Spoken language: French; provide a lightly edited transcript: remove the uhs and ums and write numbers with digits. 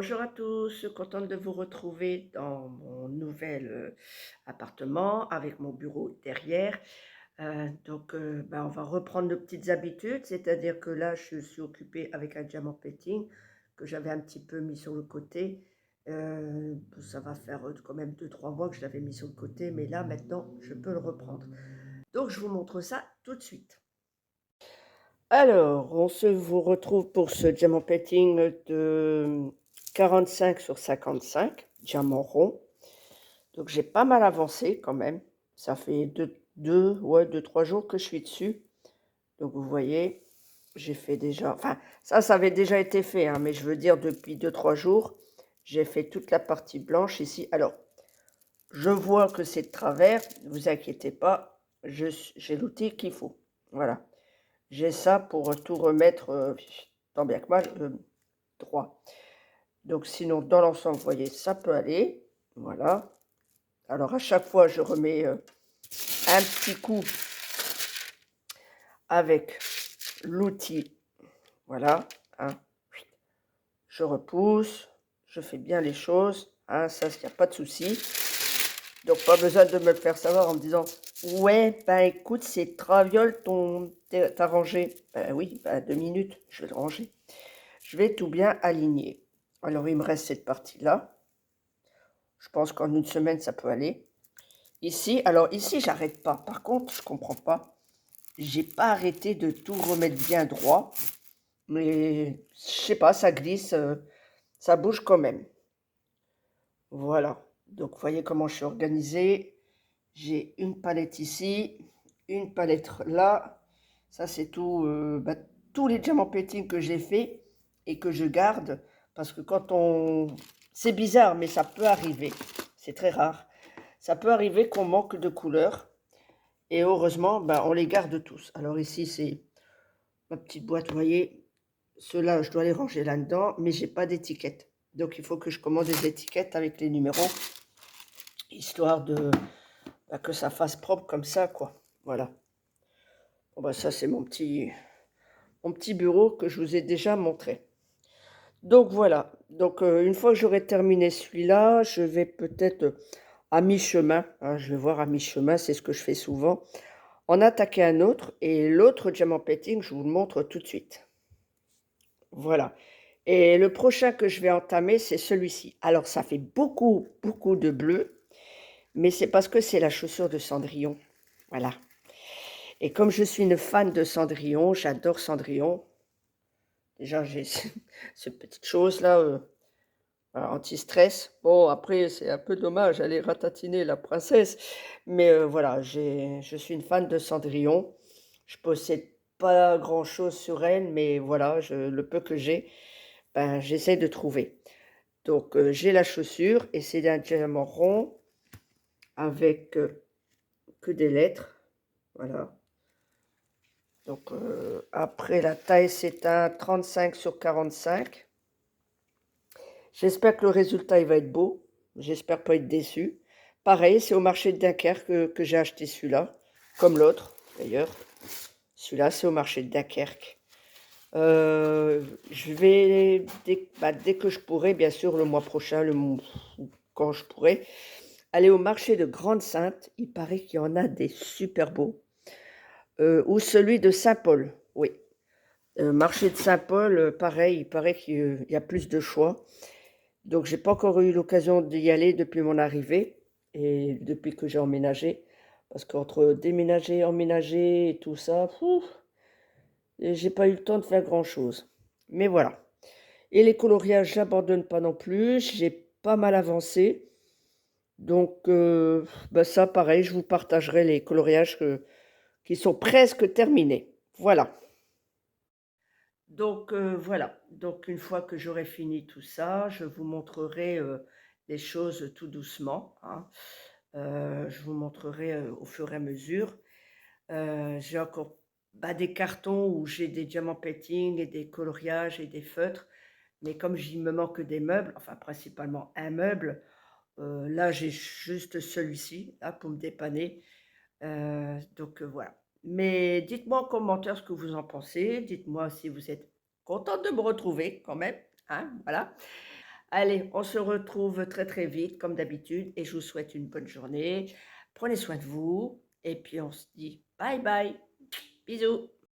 Bonjour à tous, contente de vous retrouver dans mon nouvel appartement avec mon bureau derrière. On va reprendre nos petites habitudes, c'est-à-dire que là, je suis occupée avec un diamant painting que j'avais un petit peu mis sur le côté. Ça va faire quand même 2 3 mois que je l'avais mis sur le côté, mais là, maintenant, je peux le reprendre. Donc, je vous montre ça tout de suite. Alors, on se vous retrouve pour ce diamant painting de 45 sur 55, diamant rond. Donc, j'ai pas mal avancé quand même. Ça fait 2 3 jours que je suis dessus. Donc, vous voyez, j'ai fait déjà... Enfin, ça avait déjà été fait, hein, mais je veux dire, depuis 2 3 jours, j'ai fait toute la partie blanche ici. Alors, je vois que c'est de travers, ne vous inquiétez pas, j'ai l'outil qu'il faut. Voilà. J'ai ça pour tout remettre, tant bien que mal, droit. Donc sinon, dans l'ensemble, vous voyez, ça peut aller. Voilà. Alors à chaque fois, je remets un petit coup avec l'outil. Voilà. Hein. Je repousse. Je fais bien les choses. Hein, ça, il n'y a pas de souci. Donc pas besoin de me le faire savoir en me disant ouais, ben écoute, c'est traviole t'as rangé. Ben oui, ben 2 minutes, je vais le ranger. Je vais tout bien aligner. Alors, il me reste cette partie-là. Je pense qu'en une semaine, ça peut aller. Ici, alors ici, j'arrête pas. Par contre, je comprends pas. J'ai pas arrêté de tout remettre bien droit. Mais, je sais pas, ça glisse, ça bouge quand même. Voilà. Donc, vous voyez comment je suis organisée. J'ai une palette ici, une palette là. Ça, c'est tout, tous les diamants painting que j'ai fait et que je garde. Parce que quand on... C'est bizarre, mais ça peut arriver. C'est très rare. Ça peut arriver qu'on manque de couleurs. Et heureusement, on les garde tous. Alors ici, c'est ma petite boîte, vous voyez. Ceux-là, je dois les ranger là-dedans, mais j'ai pas d'étiquette. Donc, il faut que je commande des étiquettes avec les numéros, histoire de que ça fasse propre comme ça, quoi. Voilà. Bon, ça, c'est mon petit bureau que je vous ai déjà montré. Donc, voilà. Donc, une fois que j'aurai terminé celui-là, je vais peut-être à mi-chemin, hein, je vais voir à mi-chemin, c'est ce que je fais souvent, en attaquer un autre. Et l'autre diamant painting, je vous le montre tout de suite. Voilà. Et le prochain que je vais entamer, c'est celui-ci. Alors, ça fait beaucoup, beaucoup de bleu, mais c'est parce que c'est la chaussure de Cendrillon. Voilà. Et comme je suis une fan de Cendrillon, j'adore Cendrillon. Déjà, j'ai cette petite chose-là, voilà, anti-stress. Bon, après, c'est un peu dommage, elle est ratatiner la princesse. Mais voilà, je suis une fan de Cendrillon. Je possède pas grand-chose sur elle, mais voilà, le peu que j'ai, j'essaie de trouver. Donc, j'ai la chaussure et c'est un diamant rond avec que des lettres. Voilà. Donc, après, la taille, c'est un 35 sur 45. J'espère que le résultat, il va être beau. J'espère pas être déçu. Pareil, c'est au marché de Dunkerque que j'ai acheté celui-là, comme l'autre, d'ailleurs. Celui-là, c'est au marché de Dunkerque. Je vais, dès que je pourrai, bien sûr, le mois prochain, quand je pourrai, aller au marché de Grande-Sainte. Il paraît qu'il y en a des super beaux. Ou celui de Saint-Paul, oui. Marché de Saint-Paul, pareil, il paraît qu'il y a plus de choix. Donc, j'ai pas encore eu l'occasion d'y aller depuis mon arrivée et depuis que j'ai emménagé. Parce qu'entre déménager, emménager et tout ça, j'ai pas eu le temps de faire grand-chose. Mais voilà. Et les coloriages, j'abandonne pas non plus. J'ai pas mal avancé. Donc, ça, pareil, je vous partagerai les coloriages qui sont presque terminés. Voilà. Donc voilà, donc une fois que j'aurai fini tout ça, je vous montrerai les choses tout doucement, hein. Je vous montrerai au fur et à mesure. J'ai encore des cartons où j'ai des diamants painting et des coloriages et des feutres, mais comme il me manque des meubles, enfin principalement un meuble, là j'ai juste celui-ci là pour me dépanner. Voilà. Mais dites-moi en commentaire ce que vous en pensez. Dites-moi si vous êtes contente de me retrouver quand même, hein, voilà. Allez, on se retrouve très très vite comme d'habitude et je vous souhaite une bonne journée. Prenez soin de vous et puis on se dit bye bye. Bisous.